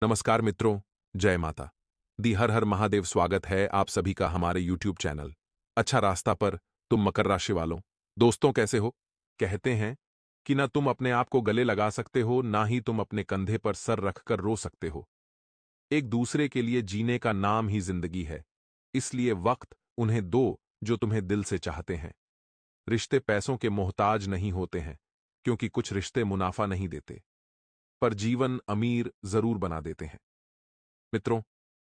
नमस्कार मित्रों, जय माता दी। हर हर महादेव। स्वागत है आप सभी का हमारे YouTube चैनल अच्छा रास्ता पर। तुम मकर राशि वालों दोस्तों कैसे हो? कहते हैं कि ना तुम अपने आप को गले लगा सकते हो, ना ही तुम अपने कंधे पर सर रखकर रो सकते हो। एक दूसरे के लिए जीने का नाम ही जिंदगी है। इसलिए वक्त उन्हें दो जो तुम्हें दिल से चाहते हैं। रिश्ते पैसों के मोहताज नहीं होते हैं, क्योंकि कुछ रिश्ते मुनाफा नहीं देते, पर जीवन अमीर जरूर बना देते हैं। मित्रों,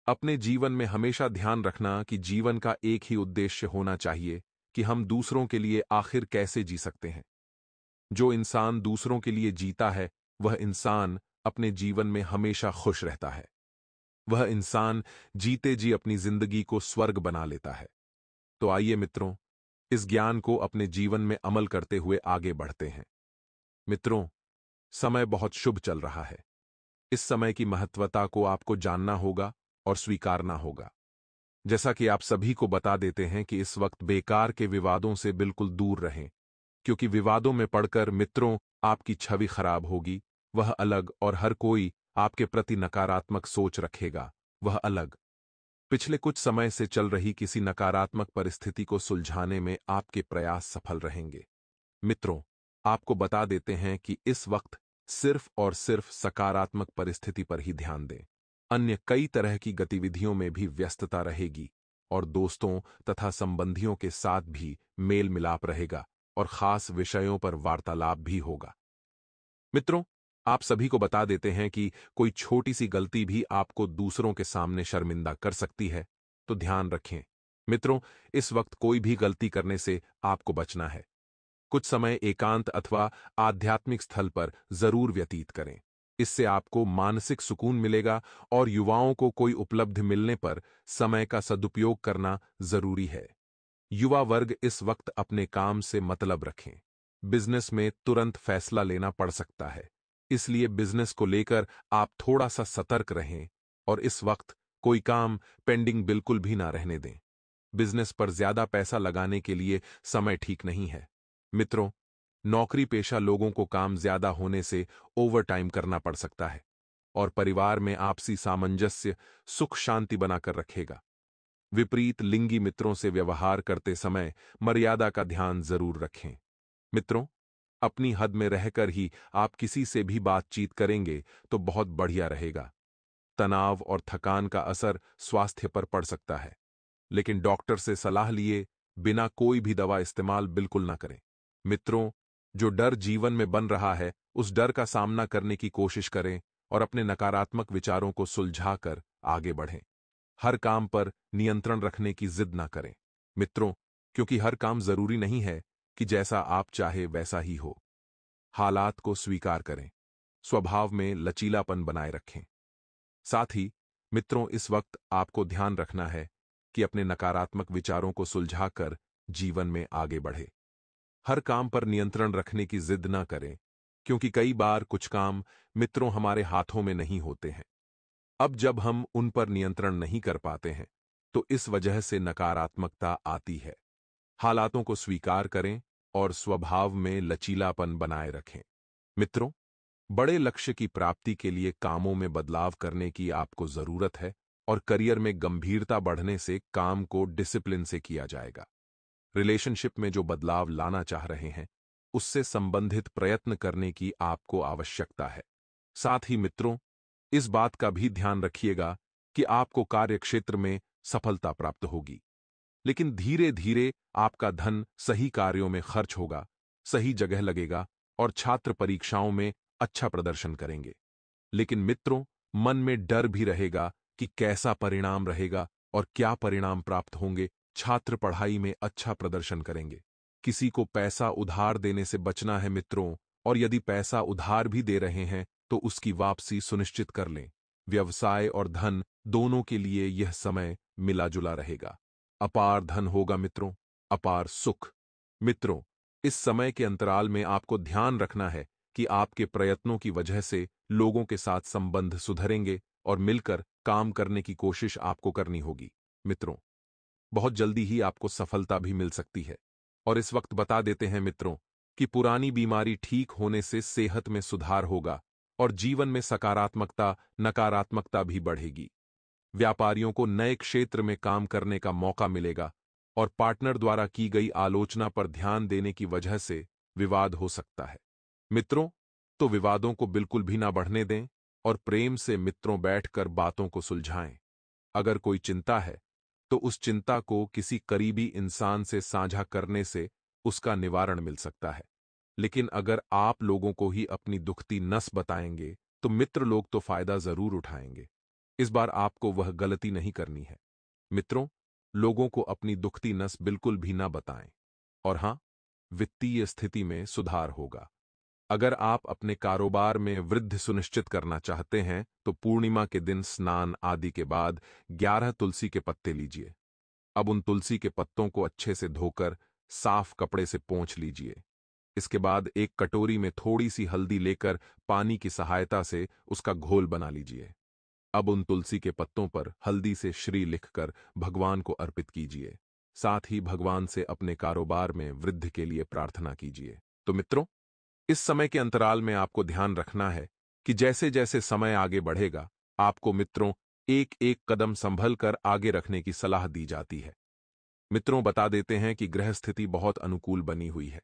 अपने जीवन में हमेशा ध्यान रखना कि जीवन का एक ही उद्देश्य होना चाहिए कि हम दूसरों के लिए आखिर कैसे जी सकते हैं। जो इंसान दूसरों के लिए जीता है, वह इंसान अपने जीवन में हमेशा खुश रहता है। वह इंसान जीते जी अपनी जिंदगी को स्वर्ग बना लेता है। तो आइए मित्रों, इस ज्ञान को अपने जीवन में अमल करते हुए आगे बढ़ते हैं। मित्रों, समय बहुत शुभ चल रहा है। इस समय की महत्वता को आपको जानना होगा और स्वीकारना होगा। जैसा कि आप सभी को बता देते हैं कि इस वक्त बेकार के विवादों से बिल्कुल दूर रहें, क्योंकि विवादों में पड़कर मित्रों आपकी छवि खराब होगी। वह अलग, और हर कोई आपके प्रति नकारात्मक सोच रखेगा, वह अलग। पिछले कुछ समय से चल रही किसी नकारात्मक परिस्थिति को सुलझाने में आपके प्रयास सफल रहेंगे। मित्रों, आपको बता देते हैं कि इस वक्त सिर्फ और सिर्फ सकारात्मक परिस्थिति पर ही ध्यान दें। अन्य कई तरह की गतिविधियों में भी व्यस्तता रहेगी, और दोस्तों तथा संबंधियों के साथ भी मेल मिलाप रहेगा, और खास विषयों पर वार्तालाप भी होगा। मित्रों, आप सभी को बता देते हैं कि कोई छोटी सी गलती भी आपको दूसरों के सामने शर्मिंदा कर सकती है, तो ध्यान रखें। मित्रों, इस वक्त कोई भी गलती करने से आपको बचना है। कुछ समय एकांत अथवा आध्यात्मिक स्थल पर जरूर व्यतीत करें। इससे आपको मानसिक सुकून मिलेगा, और युवाओं को कोई उपलब्धि मिलने पर समय का सदुपयोग करना जरूरी है। युवा वर्ग इस वक्त अपने काम से मतलब रखें। बिजनेस में तुरंत फैसला लेना पड़ सकता है, इसलिए बिजनेस को लेकर आप थोड़ा सा सतर्क रहें, और इस वक्त कोई काम पेंडिंग बिल्कुल भी ना रहने दें। बिजनेस पर ज्यादा पैसा लगाने के लिए समय ठीक नहीं है। मित्रों, नौकरी पेशा लोगों को काम ज्यादा होने से ओवरटाइम करना पड़ सकता है, और परिवार में आपसी सामंजस्य सुख शांति बनाकर रखेगा। विपरीत लिंगी मित्रों से व्यवहार करते समय मर्यादा का ध्यान जरूर रखें। मित्रों, अपनी हद में रहकर ही आप किसी से भी बातचीत करेंगे तो बहुत बढ़िया रहेगा। तनाव और थकान का असर स्वास्थ्य पर पड़ सकता है, लेकिन डॉक्टर से सलाह लिए बिना कोई भी दवा इस्तेमाल बिल्कुल ना करें। मित्रों, जो डर जीवन में बन रहा है, उस डर का सामना करने की कोशिश करें, और अपने नकारात्मक विचारों को सुलझाकर आगे बढ़ें। हर काम पर नियंत्रण रखने की जिद ना करें। मित्रों, क्योंकि हर काम जरूरी नहीं है कि जैसा आप चाहे वैसा ही हो। हालात को स्वीकार करें, स्वभाव में लचीलापन बनाए रखें। साथ ही मित्रों, इस वक्त आपको ध्यान रखना है कि अपने नकारात्मक विचारों को सुलझाकर जीवन में आगे बढ़े। हर काम पर नियंत्रण रखने की जिद ना करें, क्योंकि कई बार कुछ काम मित्रों हमारे हाथों में नहीं होते हैं। अब जब हम उन पर नियंत्रण नहीं कर पाते हैं, तो इस वजह से नकारात्मकता आती है। हालातों को स्वीकार करें और स्वभाव में लचीलापन बनाए रखें। मित्रों, बड़े लक्ष्य की प्राप्ति के लिए कामों में बदलाव करने की आपको जरूरत है, और करियर में गंभीरता बढ़ने से काम को डिसिप्लिन से किया जाएगा। रिलेशनशिप में जो बदलाव लाना चाह रहे हैं, उससे संबंधित प्रयत्न करने की आपको आवश्यकता है। साथ ही मित्रों, इस बात का भी ध्यान रखिएगा कि आपको कार्यक्षेत्र में सफलता प्राप्त होगी, लेकिन धीरे धीरे आपका धन सही कार्यों में खर्च होगा, सही जगह लगेगा, और छात्र परीक्षाओं में अच्छा प्रदर्शन करेंगे। लेकिन मित्रों, मन में डर भी रहेगा कि कैसा परिणाम रहेगा और क्या परिणाम प्राप्त होंगे। छात्र पढ़ाई में अच्छा प्रदर्शन करेंगे। किसी को पैसा उधार देने से बचना है मित्रों, और यदि पैसा उधार भी दे रहे हैं तो उसकी वापसी सुनिश्चित कर लें। व्यवसाय और धन दोनों के लिए यह समय मिला जुला रहेगा। अपार धन होगा मित्रों, अपार सुख। मित्रों, इस समय के अंतराल में आपको ध्यान रखना है कि आपके प्रयत्नों की वजह से लोगों के साथ संबंध सुधरेंगे, और मिलकर काम करने की कोशिश आपको करनी होगी। मित्रों, बहुत जल्दी ही आपको सफलता भी मिल सकती है। और इस वक्त बता देते हैं मित्रों कि पुरानी बीमारी ठीक होने से सेहत में सुधार होगा, और जीवन में सकारात्मकता नकारात्मकता भी बढ़ेगी। व्यापारियों को नए क्षेत्र में काम करने का मौका मिलेगा और पार्टनर द्वारा की गई आलोचना पर ध्यान देने की वजह से विवाद हो सकता है। मित्रों, तो विवादों को बिल्कुल भी ना बढ़ने दें और प्रेम से मित्रों बैठकर बातों को सुलझाएं। अगर कोई चिंता है तो उस चिंता को किसी करीबी इंसान से साझा करने से उसका निवारण मिल सकता है। लेकिन अगर आप लोगों को ही अपनी दुखती नस बताएंगे तो मित्र लोग तो फायदा जरूर उठाएंगे। इस बार आपको वह गलती नहीं करनी है। मित्रों, लोगों को अपनी दुखती नस बिल्कुल भी ना बताएं। और हां, वित्तीय स्थिति में सुधार होगा। अगर आप अपने कारोबार में वृद्धि सुनिश्चित करना चाहते हैं तो पूर्णिमा के दिन स्नान आदि के बाद 11 तुलसी के पत्ते लीजिए। अब उन तुलसी के पत्तों को अच्छे से धोकर साफ कपड़े से पोंछ लीजिए। इसके बाद एक कटोरी में थोड़ी सी हल्दी लेकर पानी की सहायता से उसका घोल बना लीजिए। अब उन तुलसी के पत्तों पर हल्दी से श्री लिखकर भगवान को अर्पित कीजिए। साथ ही भगवान से अपने कारोबार में वृद्धि के लिए प्रार्थना कीजिए। तो मित्रों, इस समय के अंतराल में आपको ध्यान रखना है कि जैसे जैसे समय आगे बढ़ेगा, आपको मित्रों एक एक कदम संभल कर आगे रखने की सलाह दी जाती है। मित्रों, बता देते हैं कि ग्रह स्थिति बहुत अनुकूल बनी हुई है।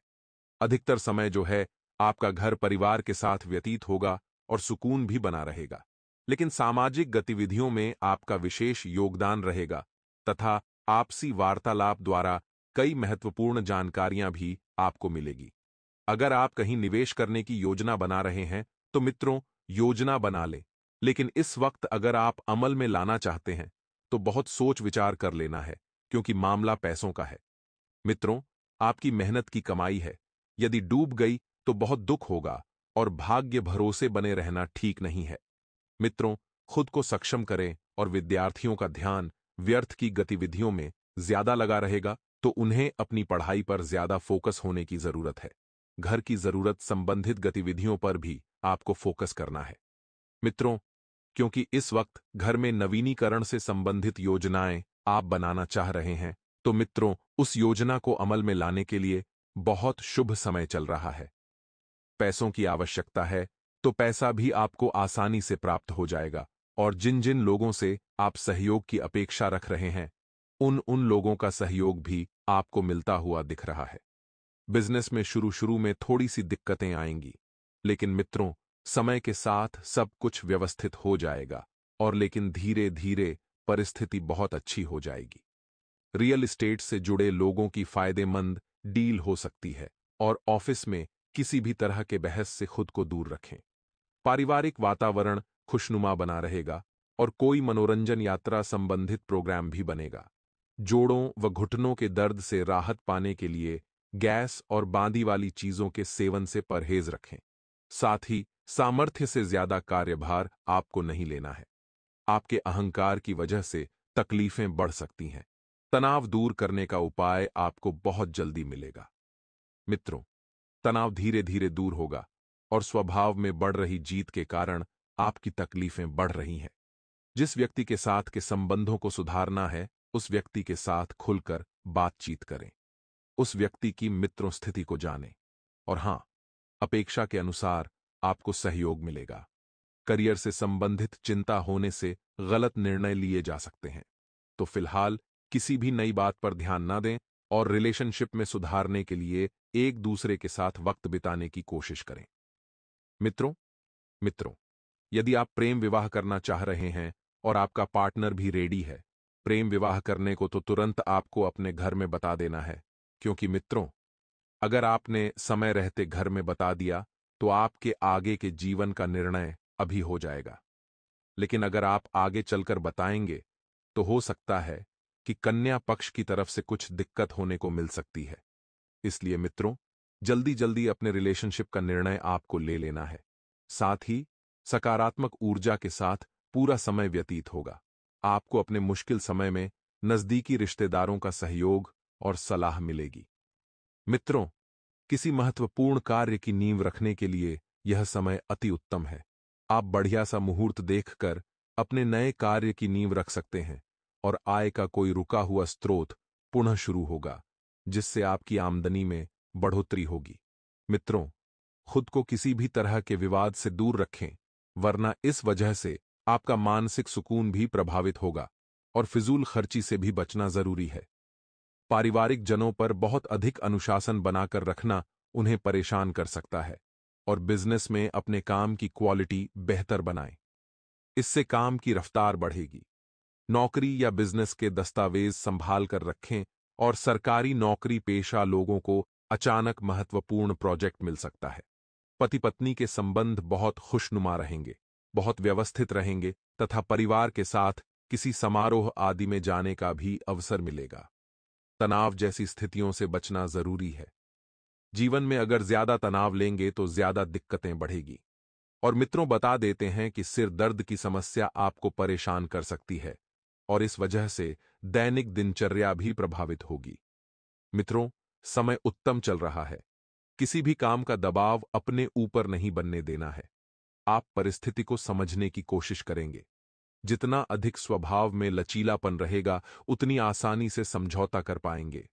अधिकतर समय जो है आपका घर परिवार के साथ व्यतीत होगा और सुकून भी बना रहेगा। लेकिन सामाजिक गतिविधियों में आपका विशेष योगदान रहेगा तथा आपसी वार्तालाप द्वारा कई महत्वपूर्ण जानकारियां भी आपको मिलेगी। अगर आप कहीं निवेश करने की योजना बना रहे हैं तो मित्रों, योजना बना लें, लेकिन इस वक्त अगर आप अमल में लाना चाहते हैं तो बहुत सोच विचार कर लेना है, क्योंकि मामला पैसों का है। मित्रों, आपकी मेहनत की कमाई है, यदि डूब गई तो बहुत दुख होगा और भाग्य भरोसे बने रहना ठीक नहीं है। मित्रों, खुद को सक्षम करें और विद्यार्थियों का ध्यान व्यर्थ की गतिविधियों में ज्यादा लगा रहेगा तो उन्हें अपनी पढ़ाई पर ज्यादा फोकस होने की जरूरत है। घर की जरूरत संबंधित गतिविधियों पर भी आपको फोकस करना है। मित्रों, क्योंकि इस वक्त घर में नवीनीकरण से संबंधित योजनाएं आप बनाना चाह रहे हैं, तो मित्रों, उस योजना को अमल में लाने के लिए बहुत शुभ समय चल रहा है। पैसों की आवश्यकता है तो पैसा भी आपको आसानी से प्राप्त हो जाएगा और जिन जिन लोगों से आप सहयोग की अपेक्षा रख रहे हैं, उन उन लोगों का सहयोग भी आपको मिलता हुआ दिख रहा है। बिजनेस में शुरू शुरू में थोड़ी सी दिक्कतें आएंगी, लेकिन मित्रों, समय के साथ सब कुछ व्यवस्थित हो जाएगा और लेकिन धीरे धीरे परिस्थिति बहुत अच्छी हो जाएगी। रियल एस्टेट से जुड़े लोगों की फायदेमंद डील हो सकती है और ऑफिस में किसी भी तरह के बहस से खुद को दूर रखें। पारिवारिक वातावरण खुशनुमा बना रहेगा और कोई मनोरंजन यात्रा संबंधित प्रोग्राम भी बनेगा। जोड़ों व घुटनों के दर्द से राहत पाने के लिए गैस और बांदी वाली चीजों के सेवन से परहेज रखें। साथ ही सामर्थ्य से ज्यादा कार्यभार आपको नहीं लेना है। आपके अहंकार की वजह से तकलीफें बढ़ सकती हैं। तनाव दूर करने का उपाय आपको बहुत जल्दी मिलेगा। मित्रों, तनाव धीरे धीरे दूर होगा और स्वभाव में बढ़ रही जीत के कारण आपकी तकलीफें बढ़ रही हैं। जिस व्यक्ति के साथ के संबंधों को सुधारना है, उस व्यक्ति के साथ खुलकर बातचीत करें। उस व्यक्ति की मित्रों स्थिति को जानें। और हां, अपेक्षा के अनुसार आपको सहयोग मिलेगा। करियर से संबंधित चिंता होने से गलत निर्णय लिए जा सकते हैं। तो फिलहाल किसी भी नई बात पर ध्यान ना दें और रिलेशनशिप में सुधारने के लिए एक दूसरे के साथ वक्त बिताने की कोशिश करें। मित्रों, मित्रों, यदि आप प्रेम विवाह करना चाह रहे हैं और आपका पार्टनर भी रेडी है, प्रेम विवाह करने को तो तुरंत आपको अपने घर में बता देना है, क्योंकि मित्रों, अगर आपने समय रहते घर में बता दिया तो आपके आगे के जीवन का निर्णय अभी हो जाएगा। लेकिन अगर आप आगे चलकर बताएंगे तो हो सकता है कि कन्या पक्ष की तरफ से कुछ दिक्कत होने को मिल सकती है। इसलिए मित्रों, जल्दी जल्दी अपने रिलेशनशिप का निर्णय आपको ले लेना है। साथ ही सकारात्मक ऊर्जा के साथ पूरा समय व्यतीत होगा। आपको अपने मुश्किल समय में नजदीकी रिश्तेदारों का सहयोग और सलाह मिलेगी। मित्रों, किसी महत्वपूर्ण कार्य की नींव रखने के लिए यह समय अति उत्तम है। आप बढ़िया सा मुहूर्त देखकर अपने नए कार्य की नींव रख सकते हैं और आय का कोई रुका हुआ स्रोत पुनः शुरू होगा, जिससे आपकी आमदनी में बढ़ोतरी होगी। मित्रों, खुद को किसी भी तरह के विवाद से दूर रखें वरना इस वजह से आपका मानसिक सुकून भी प्रभावित होगा और फिजूल खर्ची से भी बचना जरूरी है। पारिवारिक जनों पर बहुत अधिक अनुशासन बनाकर रखना उन्हें परेशान कर सकता है और बिजनेस में अपने काम की क्वालिटी बेहतर बनाएं। इससे काम की रफ्तार बढ़ेगी। नौकरी या बिजनेस के दस्तावेज संभाल कर रखें और सरकारी नौकरी पेशा लोगों को अचानक महत्वपूर्ण प्रोजेक्ट मिल सकता है। पति पत्नी के संबंध बहुत खुशनुमा रहेंगे, बहुत व्यवस्थित रहेंगे तथा परिवार के साथ किसी समारोह आदि में जाने का भी अवसर मिलेगा। तनाव जैसी स्थितियों से बचना जरूरी है। जीवन में अगर ज्यादा तनाव लेंगे तो ज्यादा दिक्कतें बढ़ेगी। और मित्रों, बता देते हैं कि सिर दर्द की समस्या आपको परेशान कर सकती है और इस वजह से दैनिक दिनचर्या भी प्रभावित होगी। मित्रों, समय उत्तम चल रहा है। किसी भी काम का दबाव अपने ऊपर नहीं बनने देना है। आप परिस्थिति को समझने की कोशिश करेंगे। जितना अधिक स्वभाव में लचीलापन रहेगा, उतनी आसानी से समझौता कर पाएंगे।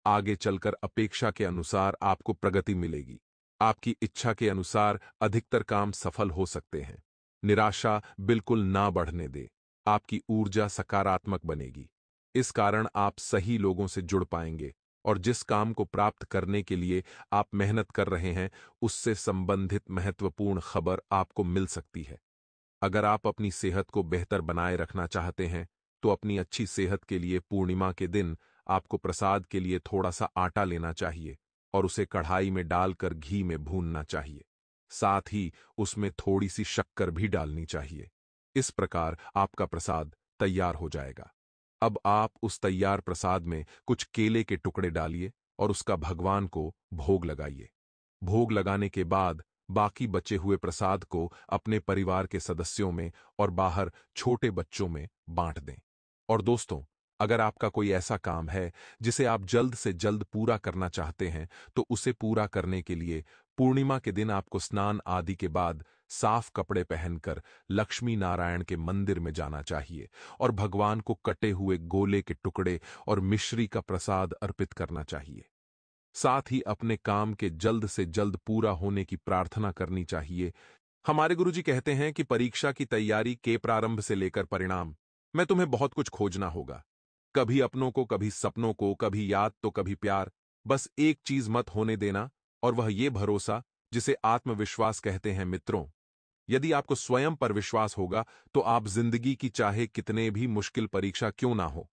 आगे चलकर अपेक्षा के अनुसार आपको प्रगति मिलेगी। आपकी इच्छा के अनुसार अधिकतर काम सफल हो सकते हैं। निराशा बिल्कुल ना बढ़ने दे। आपकी ऊर्जा सकारात्मक बनेगी। इस कारण आप सही लोगों से जुड़ पाएंगे और जिस काम को प्राप्त करने के लिए आप मेहनत कर रहे हैं, उससे संबंधित महत्वपूर्ण खबर आपको मिल सकती है। अगर आप अपनी सेहत को बेहतर बनाए रखना चाहते हैं, तो अपनी अच्छी सेहत के लिए पूर्णिमा के दिन आपको प्रसाद के लिए थोड़ा सा आटा लेना चाहिए और उसे कढ़ाई में डालकर घी में भूनना चाहिए। साथ ही उसमें थोड़ी सी शक्कर भी डालनी चाहिए। इस प्रकार आपका प्रसाद तैयार हो जाएगा। अब आप उस तैयार प्रसाद में कुछ केले के टुकड़े डालिए और उसका भगवान को भोग लगाइए। भोग लगाने के बाद बाकी बचे हुए प्रसाद को अपने परिवार के सदस्यों में और बाहर छोटे बच्चों में बांट दें। और दोस्तों, अगर आपका कोई ऐसा काम है जिसे आप जल्द से जल्द पूरा करना चाहते हैं, तो उसे पूरा करने के लिए पूर्णिमा के दिन आपको स्नान आदि के बाद साफ कपड़े पहनकर लक्ष्मी नारायण के मंदिर में जाना चाहिए और भगवान को कटे हुए गोले के टुकड़े और मिश्री का प्रसाद अर्पित करना चाहिए। साथ ही अपने काम के जल्द से जल्द पूरा होने की प्रार्थना करनी चाहिए। हमारे गुरुजी कहते हैं कि परीक्षा की तैयारी के प्रारंभ से लेकर परिणाम में तुम्हें बहुत कुछ खोजना होगा। कभी अपनों को, कभी सपनों को, कभी याद तो कभी प्यार। बस एक चीज मत होने देना, और वह ये भरोसा जिसे आत्मविश्वास कहते हैं। मित्रों, यदि आपको स्वयं पर विश्वास होगा तो आप जिंदगी की चाहे कितने भी मुश्किल परीक्षा क्यों ना हो,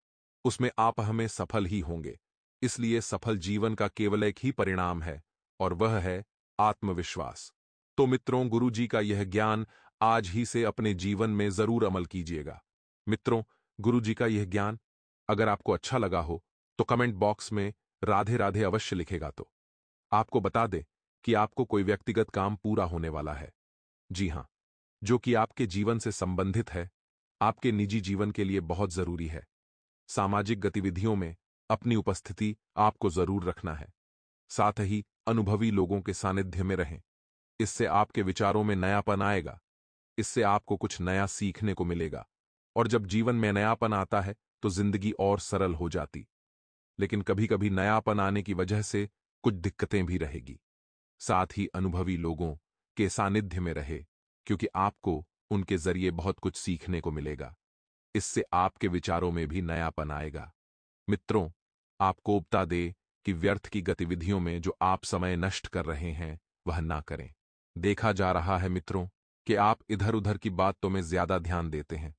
उसमें आप हमें सफल ही होंगे। इसलिए सफल जीवन का केवल एक ही परिणाम है और वह है आत्मविश्वास। तो मित्रों, गुरु जी का यह ज्ञान आज ही से अपने जीवन में जरूर अमल कीजिएगा। मित्रों, गुरु जी का यह ज्ञान अगर आपको अच्छा लगा हो तो कमेंट बॉक्स में राधे राधे अवश्य लिखेगा। तो आपको बता दें कि आपको कोई व्यक्तिगत काम पूरा होने वाला है। जी हां, जो कि आपके जीवन से संबंधित है, आपके निजी जीवन के लिए बहुत जरूरी है। सामाजिक गतिविधियों में अपनी उपस्थिति आपको जरूर रखना है। साथ ही अनुभवी लोगों के सानिध्य में रहें। इससे आपके विचारों में नयापन आएगा। इससे आपको कुछ नया सीखने को मिलेगा और जब जीवन में नयापन आता है तो जिंदगी और सरल हो जाती। लेकिन कभी कभी नयापन आने की वजह से कुछ दिक्कतें भी रहेगी। साथ ही अनुभवी लोगों के सानिध्य में रहे, क्योंकि आपको उनके जरिए बहुत कुछ सीखने को मिलेगा। इससे आपके विचारों में भी नयापन आएगा। मित्रों, आपको उपता दे कि व्यर्थ की गतिविधियों में जो आप समय नष्ट कर रहे हैं वह ना करें। देखा जा रहा है मित्रों कि आप इधर उधर की बातों में ज्यादा ध्यान देते हैं।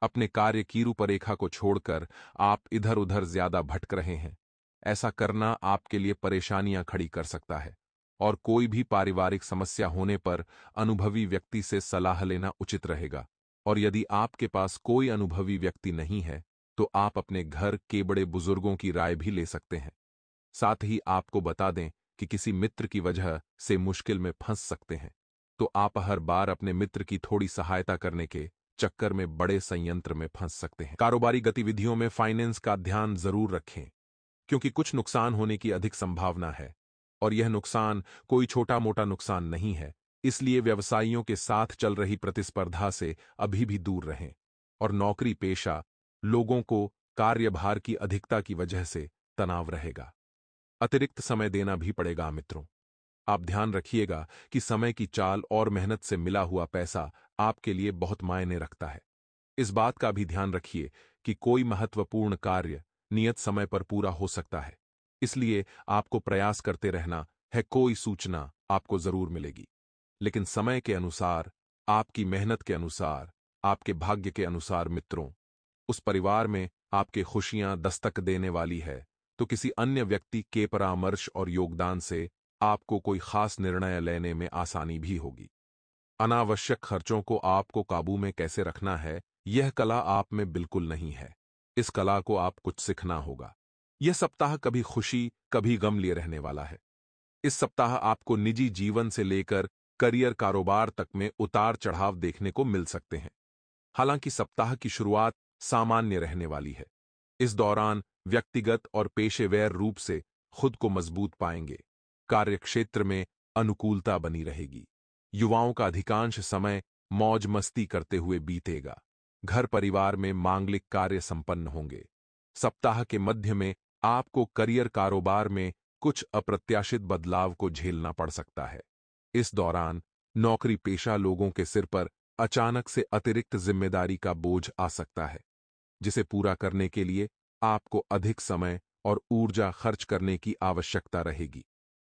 अपने कार्य की रूपरेखा को छोड़कर आप इधर उधर ज्यादा भटक रहे हैं। ऐसा करना आपके लिए परेशानियां खड़ी कर सकता है और कोई भी पारिवारिक समस्या होने पर अनुभवी व्यक्ति से सलाह लेना उचित रहेगा। और यदि आपके पास कोई अनुभवी व्यक्ति नहीं है तो आप अपने घर के बड़े बुजुर्गों की राय भी ले सकते हैं। साथ ही आपको बता दें कि किसी मित्र की वजह से मुश्किल में फंस सकते हैं, तो आप हर बार अपने मित्र की थोड़ी सहायता करने के चक्कर में बड़े संयंत्र में फंस सकते हैं। कारोबारी गतिविधियों में फाइनेंस का ध्यान जरूर रखें, क्योंकि कुछ नुकसान होने की अधिक संभावना है और यह नुकसान कोई छोटा मोटा नुकसान नहीं है। इसलिए व्यवसायियों के साथ चल रही प्रतिस्पर्धा से अभी भी दूर रहें और नौकरी पेशा लोगों को कार्यभार की अधिकता की वजह से तनाव रहेगा। अतिरिक्त समय देना भी पड़ेगा। मित्रों, आप ध्यान रखिएगा कि समय की चाल और मेहनत से मिला हुआ पैसा आपके लिए बहुत मायने रखता है। इस बात का भी ध्यान रखिए कि कोई महत्वपूर्ण कार्य नियत समय पर पूरा हो सकता है, इसलिए आपको प्रयास करते रहना है। कोई सूचना आपको जरूर मिलेगी, लेकिन समय के अनुसार, आपकी मेहनत के अनुसार, आपके भाग्य के अनुसार मित्रों, उस परिवार में आपके खुशियां दस्तक देने वाली है, तो किसी अन्य व्यक्ति के परामर्श और योगदान से आपको कोई खास निर्णय लेने में आसानी भी होगी। अनावश्यक खर्चों को आपको काबू में कैसे रखना है, यह कला आप में बिल्कुल नहीं है। इस कला को आप कुछ सीखना होगा। यह सप्ताह कभी खुशी कभी गम लिए रहने वाला है। इस सप्ताह आपको निजी जीवन से लेकर करियर कारोबार तक में उतार चढ़ाव देखने को मिल सकते हैं। हालांकि सप्ताह की शुरुआत सामान्य रहने वाली है। इस दौरान व्यक्तिगत और पेशेवर रूप से खुद को मजबूत पाएंगे। कार्यक्षेत्र में अनुकूलता बनी रहेगी। युवाओं का अधिकांश समय मौज मस्ती करते हुए बीतेगा। घर परिवार में मांगलिक कार्य संपन्न होंगे। सप्ताह के मध्य में आपको करियर कारोबार में कुछ अप्रत्याशित बदलाव को झेलना पड़ सकता है। इस दौरान नौकरी पेशा लोगों के सिर पर अचानक से अतिरिक्त जिम्मेदारी का बोझ आ सकता है, जिसे पूरा करने के लिए आपको अधिक समय और ऊर्जा खर्च करने की आवश्यकता रहेगी।